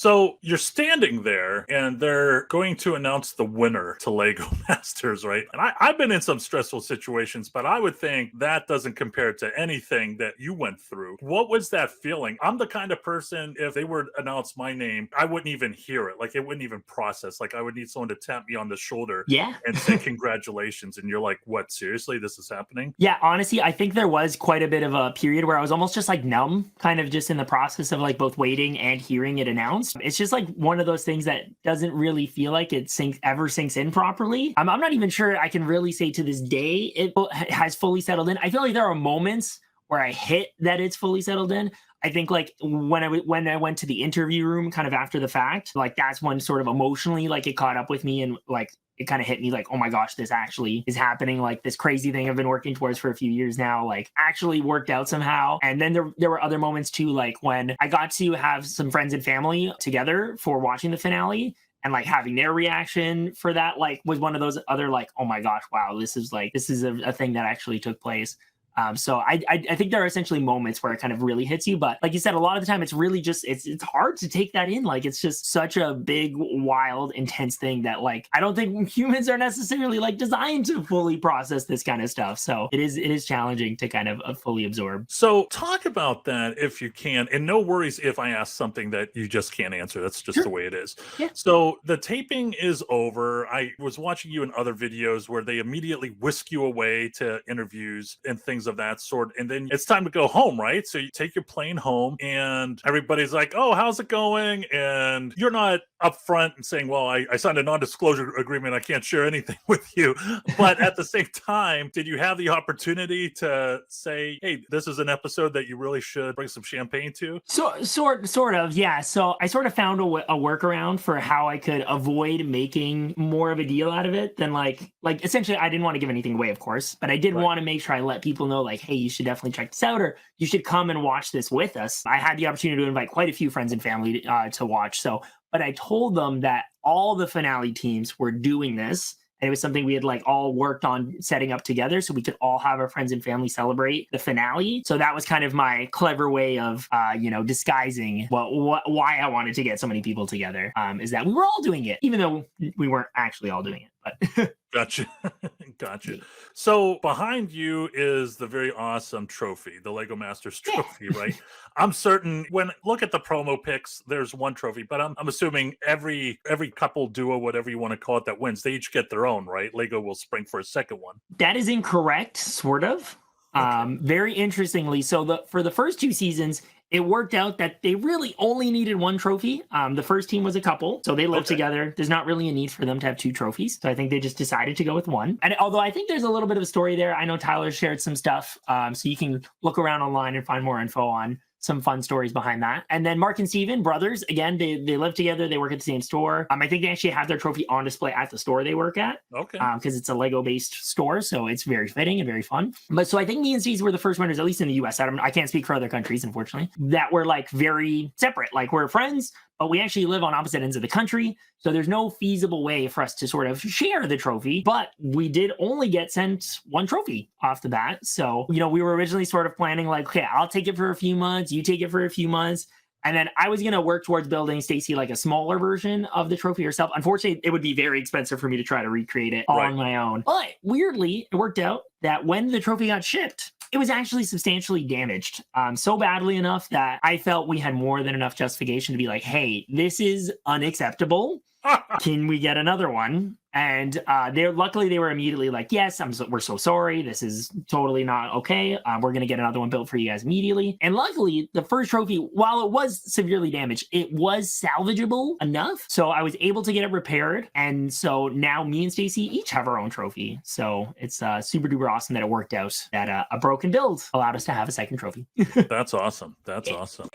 So you're standing there and they're going to announce the winner to Lego Masters, right? And I've been in some stressful situations, but I would think that doesn't compare to anything that you went through. What was that feeling? I'm the kind of person, if they were to announce my name, I wouldn't even hear it. Like it wouldn't even process. Like I would need someone to tap me on the shoulder Yeah. and say congratulations. And you're like, what, seriously? This is happening? Yeah, honestly, I think there was quite a bit of a period where I was almost just like numb, kind of just in the process of like both waiting and hearing it announced. It's just like one of those things that doesn't really feel like it ever sinks in properly. I'm not even sure I can really say to this day it has fully settled in. I feel like there are moments where I hit that it's fully settled in. I think like when I went to the interview room kind of after the fact, like that's when sort of emotionally like it caught up with me and like it kind of hit me like, oh my gosh, this actually is happening. Like this crazy thing I've been working towards for a few years now, like actually worked out somehow. And then there were other moments too, like when I got to have some friends and family together for watching the finale. And like having their reaction for that, like was one of those other like, oh my gosh, wow, this is a thing that actually took place. So I think there are essentially moments where it kind of really hits you, but like you said, a lot of the time it's really just it's hard to take that in. Like it's just such a big, wild, intense thing that like I don't think humans are necessarily like designed to fully process this kind of stuff. So it is challenging to kind of fully absorb. So talk about that if you can, and no worries if I ask something that you just can't answer. That's just the way it is. Yeah. So the taping is over. I was watching you in other videos where they immediately whisk you away to interviews and things of that sort, and then it's time to go home, right? So you take your plane home and everybody's like, oh, how's it going? And you're not upfront and saying, well, I signed a non-disclosure agreement, I can't share anything with you. But at the same time, did you have the opportunity to say, hey, this is an episode that you really should bring some champagne to? So sort of, yeah. So I sort of found a workaround for how I could avoid making more of a deal out of it than like essentially I didn't want to give anything away, of course, but I did want to make sure I let people know like, hey, you should definitely check this out, or you should come and watch this with us. I had the opportunity to invite quite a few friends and family to watch. So, but I told them that all the finale teams were doing this. And it was something we had like all worked on setting up together so we could all have our friends and family celebrate the finale. So that was kind of my clever way of, disguising why I wanted to get so many people together, is that we were all doing it, even though we weren't actually all doing it. But Gotcha. Gotcha. So behind you is the very awesome trophy, the Lego Masters trophy, right? I'm certain when look at the promo pics, there's one trophy, but I'm assuming every couple, duo, whatever you want to call it, that wins, they each get their own, right? Lego will spring for a second one. That is incorrect, sort of. Okay. Very interestingly, so for the first two seasons, it worked out that they really only needed one trophy. The first team was a couple, so they lived together. There's not really a need for them to have two trophies. So I think they just decided to go with one. And although I think there's a little bit of a story there, I know Tyler shared some stuff. So you can look around online and find more info on some fun stories behind that. And then Mark and Steven, brothers, again, they live together. They work at the same store. I think they actually have their trophy on display at the store they work at. Okay. Because it's a Lego-based store, so it's very fitting and very fun. But so I think me and Steven were the first winners, at least in the US. I can't speak for other countries, unfortunately, that were like very separate. Like we're friends, but we actually live on opposite ends of the country. So there's no feasible way for us to sort of share the trophy, but we did only get sent one trophy off the bat. So, we were originally sort of planning like, okay, I'll take it for a few months, you take it for a few months. And then I was going to work towards building Stacy like a smaller version of the trophy herself. Unfortunately, it would be very expensive for me to try to recreate it on my own. But weirdly, it worked out that when the trophy got shipped, it was actually substantially damaged, so badly enough that I felt we had more than enough justification to be like, hey, this is unacceptable. Can we get another one? And luckily they were immediately like, yes, we're so sorry. This is totally not okay. We're going to get another one built for you guys immediately. And luckily the first trophy, while it was severely damaged, it was salvageable enough. So I was able to get it repaired. And so now me and Stacy each have our own trophy. So it's super duper awesome that it worked out, that a broken build allowed us to have a second trophy. That's awesome. That's awesome.